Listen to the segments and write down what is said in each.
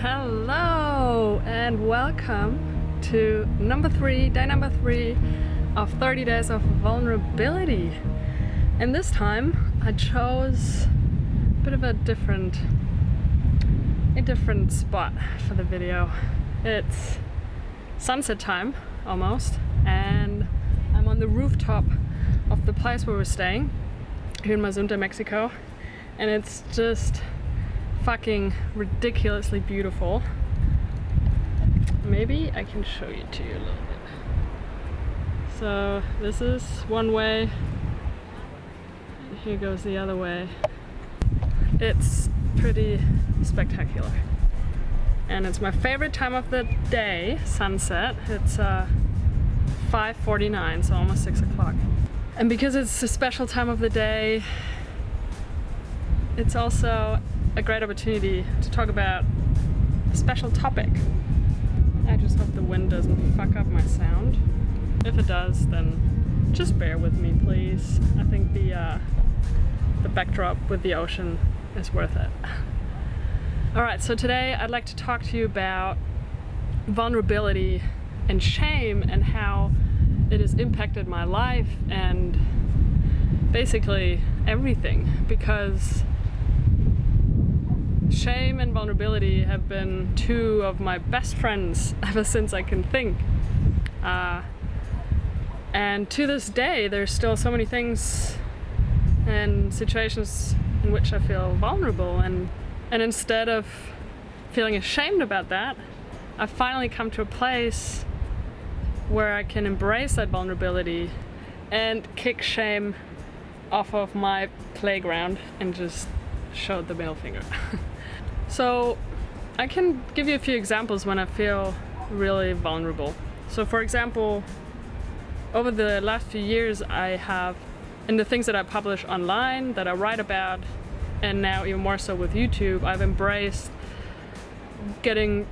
Hello and welcome to day number three of 30 days of vulnerability. And this time I chose a bit of a different spot for the video. It's sunset time almost, and I'm on the rooftop of the place where we're staying here in Mazunte, Mexico, and it's just fucking ridiculously beautiful. Maybe I can show it to you a little bit. So this is one way, and here goes the other way. It's pretty spectacular, and it's my favorite time of the day, sunset. It's 5:49, so almost 6 o'clock. And because it's a special time of the day, it's also a great opportunity to talk about a special topic. I just hope the wind doesn't fuck up my sound. If it does, then just bear with me, please. I think the backdrop with the ocean is worth it. Alright, so today I'd like to talk to you about vulnerability and shame and how it has impacted my life and basically everything, because shame and vulnerability have been two of my best friends ever since I can think. And to this day, there's still so many things and situations in which I feel vulnerable, and instead of feeling ashamed about that, I've finally come to a place where I can embrace that vulnerability and kick shame off of my playground and just show the middle finger. So I can give you a few examples when I feel really vulnerable. So for example, over the last few years I have, in the things that I publish online, that I write about, and now even more so with YouTube, I've embraced becoming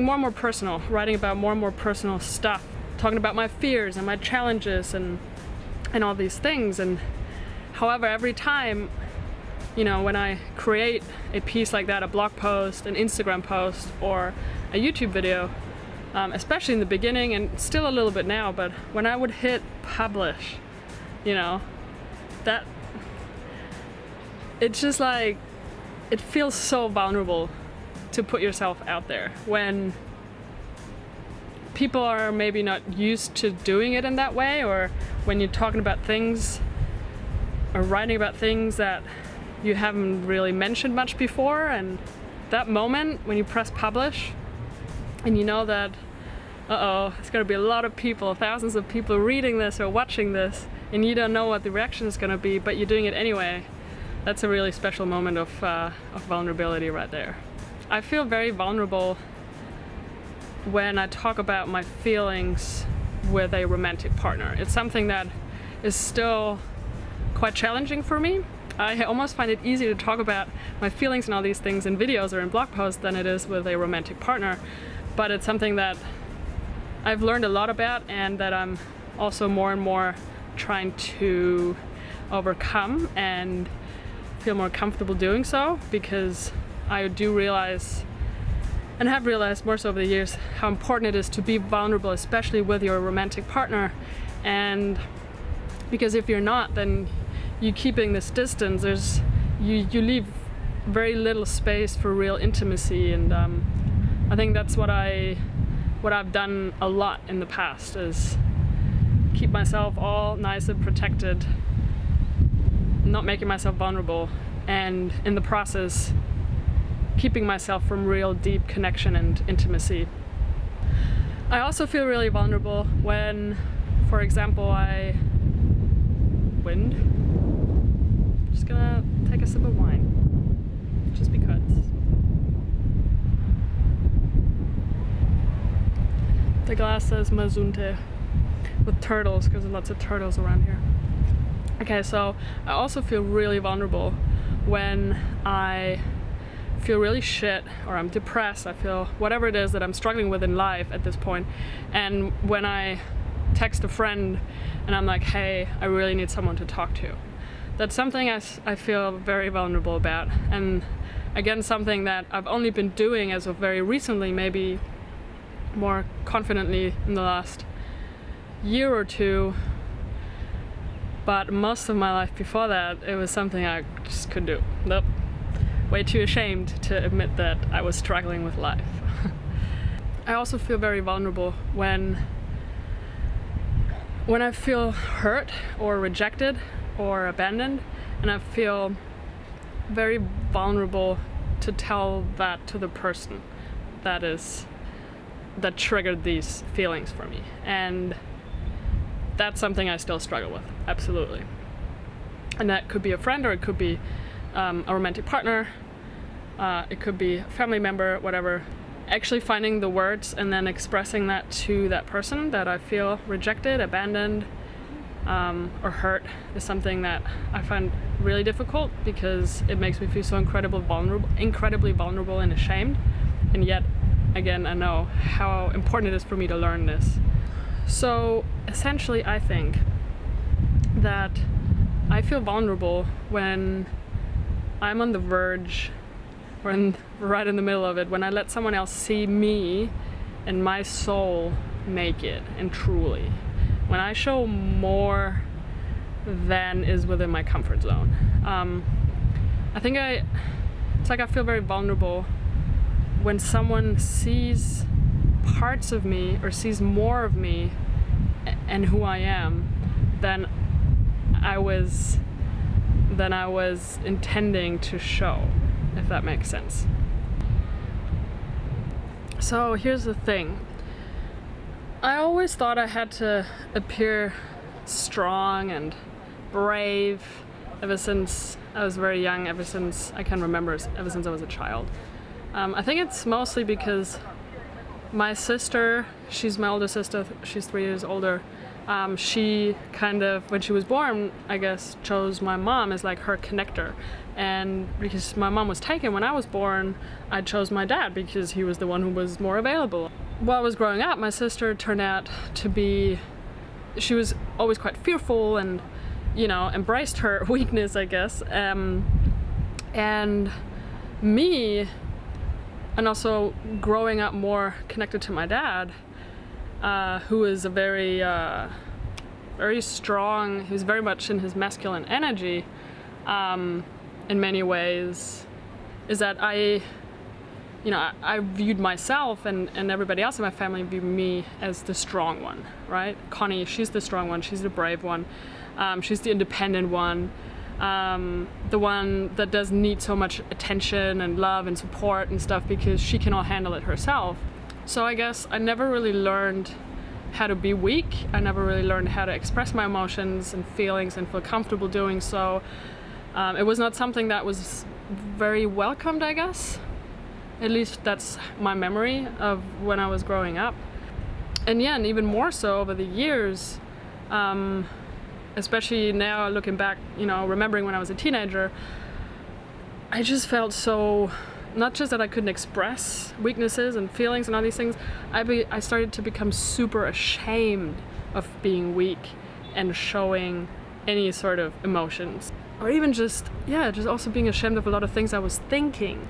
more and more personal, writing about more and more personal stuff, talking about my fears and my challenges and all these things. And however, every time, you know, when I create a piece like that, a blog post, an Instagram post, or a YouTube video, especially in the beginning and still a little bit now, but when I would hit publish, you know, that it's just like, it feels so vulnerable to put yourself out there when people are maybe not used to doing it in that way, or when you're talking about things or writing about things that you haven't really mentioned much before. And that moment when you press publish and you know that, it's gonna be a lot of people, thousands of people reading this or watching this, and you don't know what the reaction is gonna be, but you're doing it anyway. That's a really special moment of vulnerability right there. I feel very vulnerable when I talk about my feelings with a romantic partner. It's something that is still quite challenging for me. I almost find it easier to talk about my feelings and all these things in videos or in blog posts than it is with a romantic partner. But it's something that I've learned a lot about, and that I'm also more and more trying to overcome and feel more comfortable doing so, because I do realize, and have realized more so over the years, how important it is to be vulnerable, especially with your romantic partner. And because if you're not, then you keeping this distance, you leave very little space for real intimacy. And I think that's what I've done a lot in the past, is keep myself all nice and protected, not making myself vulnerable, and in the process keeping myself from real deep connection and intimacy. I also feel really vulnerable when, for example, just gonna take a sip of wine, just because. The glass says Mazunte with turtles, because there's lots of turtles around here. Okay, so I also feel really vulnerable when I feel really shit, or I'm depressed, I feel whatever it is that I'm struggling with in life at this point, and when I text a friend and I'm like, hey, I really need someone to talk to. that's something I feel very vulnerable about. And again, something that I've only been doing as of very recently, maybe more confidently in the last year or two. But most of my life before that, it was something I just couldn't do. Nope. Way too ashamed to admit that I was struggling with life. I also feel very vulnerable when I feel hurt or rejected or abandoned, and I feel very vulnerable to tell that to the person that triggered these feelings for me. And that's something I still struggle with, absolutely. And that could be a friend, or it could be a romantic partner, it could be a family member, whatever. Actually finding the words and then expressing that to that person that I feel rejected, abandoned, or hurt is something that I find really difficult, because it makes me feel so incredibly vulnerable and ashamed. And yet, again, I know how important it is for me to learn this. So essentially, I think that I feel vulnerable when I'm on the verge, or right in the middle of it, when I let someone else see me and my soul naked and truly. When I show more than is within my comfort zone. I think it's like I feel very vulnerable when someone sees parts of me or sees more of me and who I am than I was intending to show, if that makes sense. So here's the thing. I always thought I had to appear strong and brave ever since I was very young, ever since I can remember, ever since I was a child. I think it's mostly because my sister, she's my older sister, she's 3 years older, she kind of, when she was born, I guess, chose my mom as like her connector. And because my mom was taken when I was born, I chose my dad because he was the one who was more available. While I was growing up, my sister turned out to be, she was always quite fearful and, embraced her weakness, I guess. And me, and also growing up more connected to my dad, who is a very strong, he was very much in his masculine energy, in many ways, is that I viewed myself and everybody else in my family viewed me as the strong one, right? Connie, she's the strong one, she's the brave one, she's the independent one, the one that doesn't need so much attention and love and support and stuff because she can all handle it herself. So I guess I never really learned how to be weak. I never really learned how to express my emotions and feelings and feel comfortable doing so. It was not something that was very welcomed, I guess. At least that's my memory of when I was growing up. And yeah, and even more so over the years, especially now looking back, remembering when I was a teenager, I just felt so, not just that I couldn't express weaknesses and feelings and all these things, I started to become super ashamed of being weak and showing any sort of emotions. Or even just also being ashamed of a lot of things I was thinking.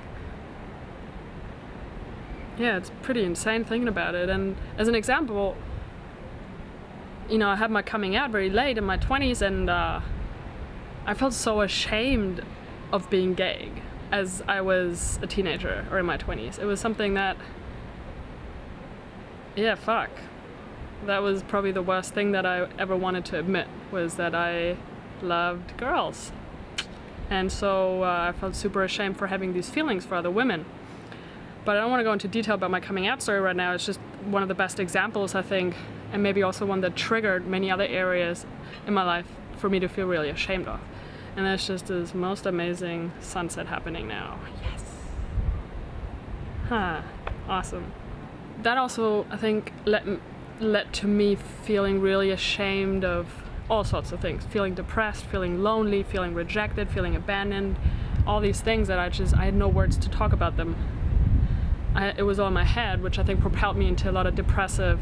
Yeah, it's pretty insane thinking about it. And as an example, I had my coming out very late in my 20s, and I felt so ashamed of being gay as I was a teenager or in my 20s. It was something that, that was probably the worst thing that I ever wanted to admit, was that I loved girls. And so I felt super ashamed for having these feelings for other women. But I don't want to go into detail about my coming out story right now. It's just one of the best examples, I think, and maybe also one that triggered many other areas in my life for me to feel really ashamed of. And there's just this most amazing sunset happening now. Yes. Awesome. That also, I think, led to me feeling really ashamed of all sorts of things. Feeling depressed, feeling lonely, feeling rejected, feeling abandoned. All these things that I had no words to talk about them. It was all in my head, which I think propelled me into a lot of depressive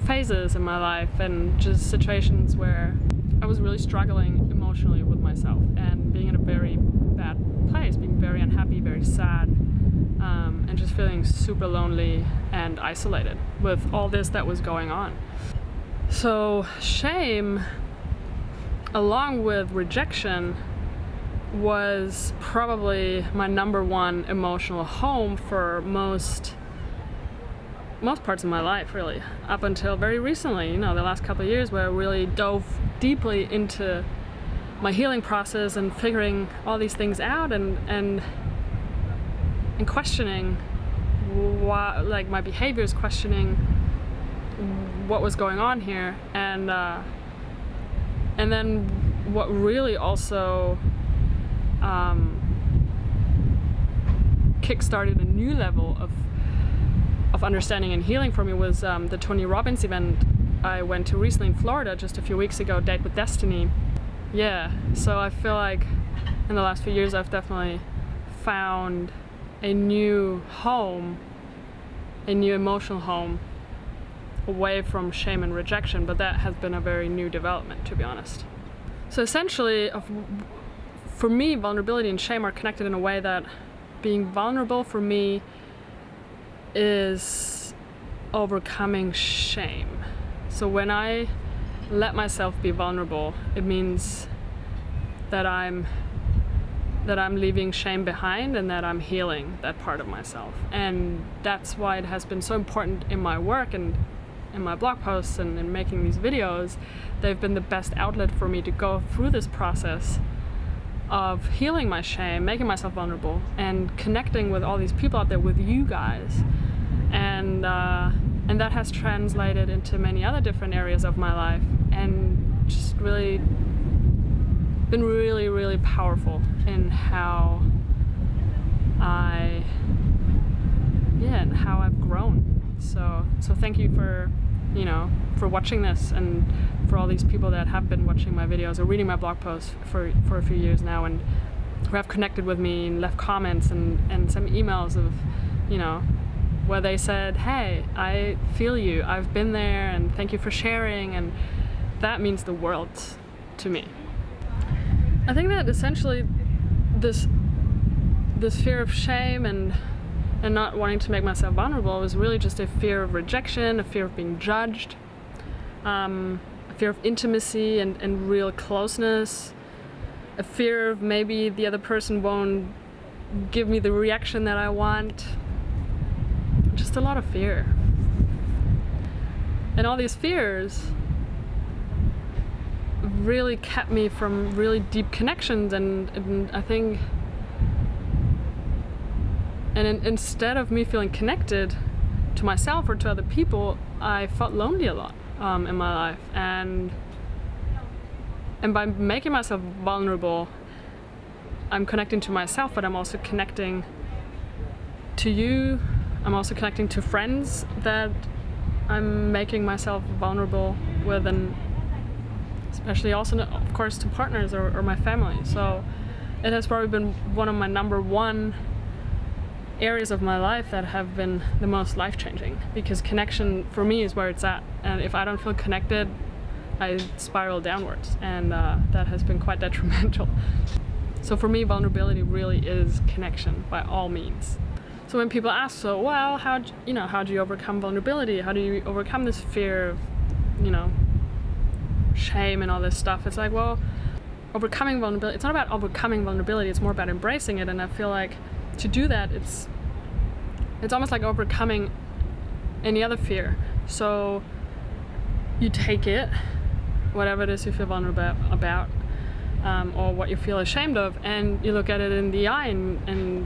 phases in my life and just situations where I was really struggling emotionally emotionally with myself and being in a very bad place, being very unhappy, very sad, and just feeling super lonely and isolated with all this that was going on. So shame, along with rejection, was probably my number one emotional home for most parts of my life, really, up until very recently, the last couple of years, where I really dove deeply into my healing process and figuring all these things out and questioning why, like, my behaviors, questioning what was going on here, and then what really also kick-started a new level of understanding and healing for me was the Tony Robbins event I went to recently in Florida just a few weeks ago, Date with Destiny. Yeah, so I feel like in the last few years I've definitely found a new home, a new emotional home, away from shame and rejection, but that has been a very new development, to be honest. So essentially, for me, vulnerability and shame are connected in a way that being vulnerable for me is overcoming shame. So when I let myself be vulnerable, it means that I'm leaving shame behind and that I'm healing that part of myself. And that's why it has been so important in my work and in my blog posts and in making these videos. They've been the best outlet for me to go through this process of healing my shame, making myself vulnerable, and connecting with all these people out there, with you guys. And that has translated into many other different areas of my life, and just really been really, really powerful in how I've grown. So thank you for watching this, and for all these people that have been watching my videos or reading my blog posts for a few years now, and who have connected with me and left comments and some emails of, where they said, hey, I feel you, I've been there, and thank you for sharing, and that means the world to me. I think that essentially this fear of shame and not wanting to make myself vulnerable was really just a fear of rejection, a fear of being judged, a fear of intimacy and real closeness, a fear of maybe the other person won't give me the reaction that I want. Just a lot of fear. And all these fears really kept me from really deep connections, and I think, instead of me feeling connected to myself or to other people, I felt lonely a lot in my life. And by making myself vulnerable, I'm connecting to myself, but I'm also connecting to you. I'm also connecting to friends that I'm making myself vulnerable with, and especially also, of course, to partners or my family. So it has probably been one of my number one areas of my life that have been the most life-changing, because connection for me is where it's at, and if I don't feel connected, I spiral downwards, and that has been quite detrimental. So for me, vulnerability really is connection by all means. So when people ask, so well, how do you overcome vulnerability? How do you overcome this fear of, shame and all this stuff? It's like, well, overcoming vulnerability, it's not about overcoming vulnerability, it's more about embracing it. And I feel like to do that, it's almost like overcoming any other fear. So you take it, whatever it is you feel vulnerable about, or what you feel ashamed of, and you look at it in the eye, and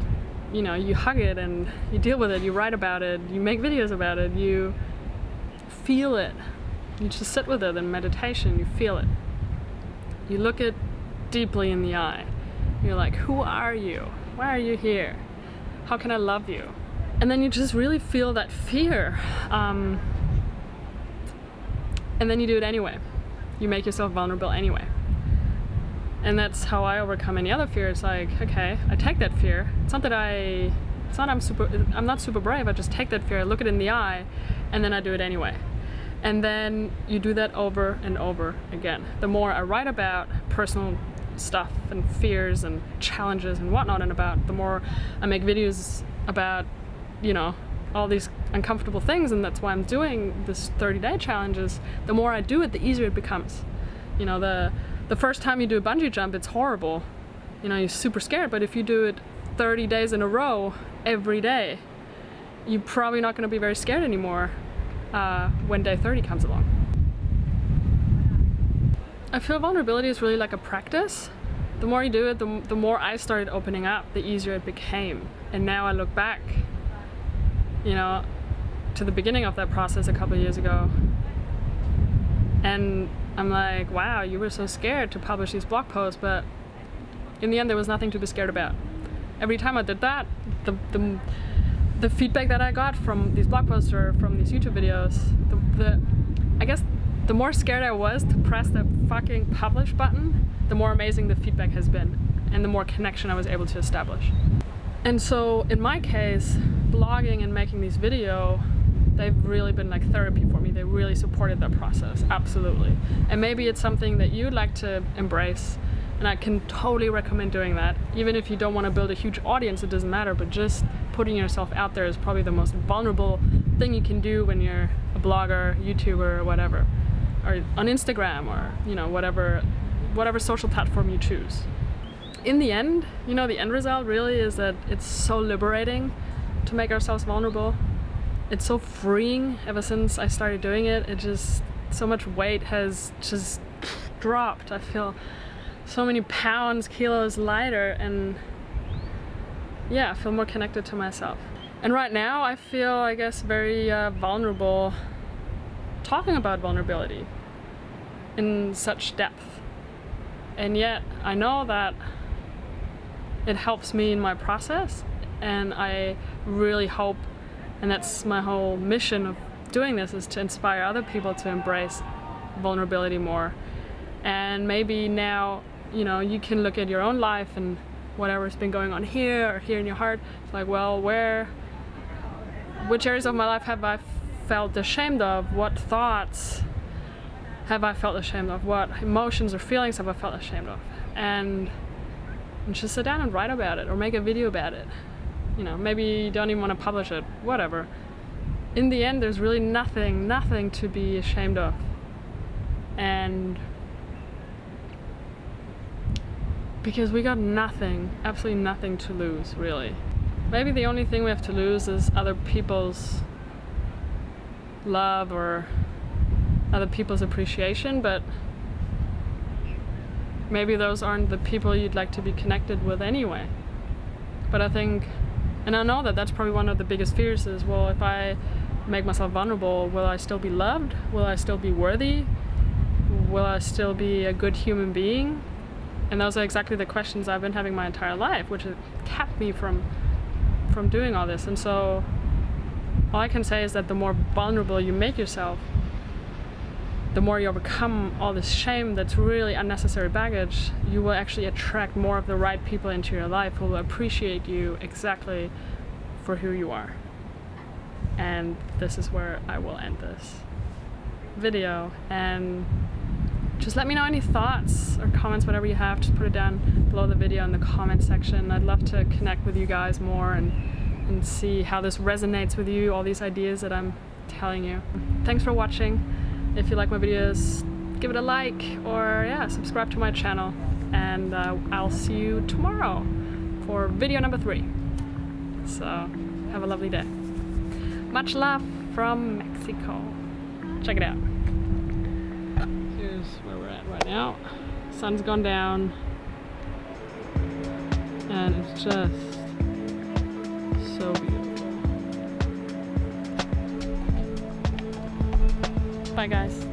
you hug it, and you deal with it, you write about it, you make videos about it, you feel it. You just sit with it in meditation, you feel it. You look it deeply in the eye. You're like, who are you? Why are you here? How can I love you? And then you just really feel that fear. And then you do it anyway. You make yourself vulnerable anyway. And that's how I overcome any other fear. It's like, okay, I take that fear. I'm not super brave. I just take that fear, I look it in the eye, and then I do it anyway. And then you do that over and over again. The more I write about personal stuff and fears and challenges and whatnot, and the more I make videos about, you know, all these uncomfortable things, and that's why I'm doing this 30-day challenges, the more I do it, the easier it becomes. You know, the first time you do a bungee jump, it's horrible. You know, you're super scared, but if you do it 30 days in a row, every day, you're probably not going to be very scared anymore when day 30 comes along. I feel vulnerability is really like a practice. The more you do it, the more I started opening up, the easier it became. And now I look back, you know, to the beginning of that process a couple of years ago, and I'm like, wow, you were so scared to publish these blog posts, but in the end there was nothing to be scared about. Every time I did that, the feedback that I got from these blog posts or from these YouTube videos, I guess the more scared I was to press the fucking publish button, the more amazing the feedback has been, and the more connection I was able to establish. And so in my case, blogging and making these videos, they've really been like therapy for me. They really supported that process, absolutely. And maybe it's something that you'd like to embrace, and I can totally recommend doing that. Even if you don't want to build a huge audience, it doesn't matter, but just putting yourself out there is probably the most vulnerable thing you can do when you're a blogger, YouTuber, or whatever, or on Instagram, or, you know, whatever social platform you choose. In the end, you know, the end result really is that it's so liberating to make ourselves vulnerable. It's so freeing. Ever since I started doing it, so much weight has just dropped. I feel so many pounds, kilos lighter, and yeah, I feel more connected to myself. And right now I feel, I guess, very vulnerable talking about vulnerability in such depth. And yet I know that it helps me in my process, and I really hope, and that's my whole mission of doing this, is to inspire other people to embrace vulnerability more. And maybe now, you know, you can look at your own life and whatever's been going on here or here in your heart. It's like, well, which areas of my life have I felt ashamed of? What thoughts have I felt ashamed of? What emotions or feelings have I felt ashamed of? And just sit down and write about it, or make a video about it. You know, maybe you don't even want to publish it, whatever. In the end, there's really nothing to be ashamed of. And because we got nothing, absolutely nothing to lose, really. Maybe the only thing we have to lose is other people's love or other people's appreciation, but maybe those aren't the people you'd like to be connected with anyway. But I think, and I know that that's probably one of the biggest fears is, well, if I make myself vulnerable, will I still be loved? Will I still be worthy? Will I still be a good human being? And those are exactly the questions I've been having my entire life, which has kept me from doing all this. And so all I can say is that the more vulnerable you make yourself, the more you overcome all this shame that's really unnecessary baggage, you will actually attract more of the right people into your life who will appreciate you exactly for who you are. And this is where I will end this video. And just let me know any thoughts or comments, whatever you have. Just put it down below the video in the comment section. I'd love to connect with you guys more and see how this resonates with you, all these ideas that I'm telling you. Thanks for watching. If you like my videos, give it a like, or yeah, subscribe to my channel. And I'll see you tomorrow for video number 3. So have a lovely day. Much love from Mexico. Check it out. Here's where we're at right now. Sun's gone down, and it's just so beautiful. Bye guys.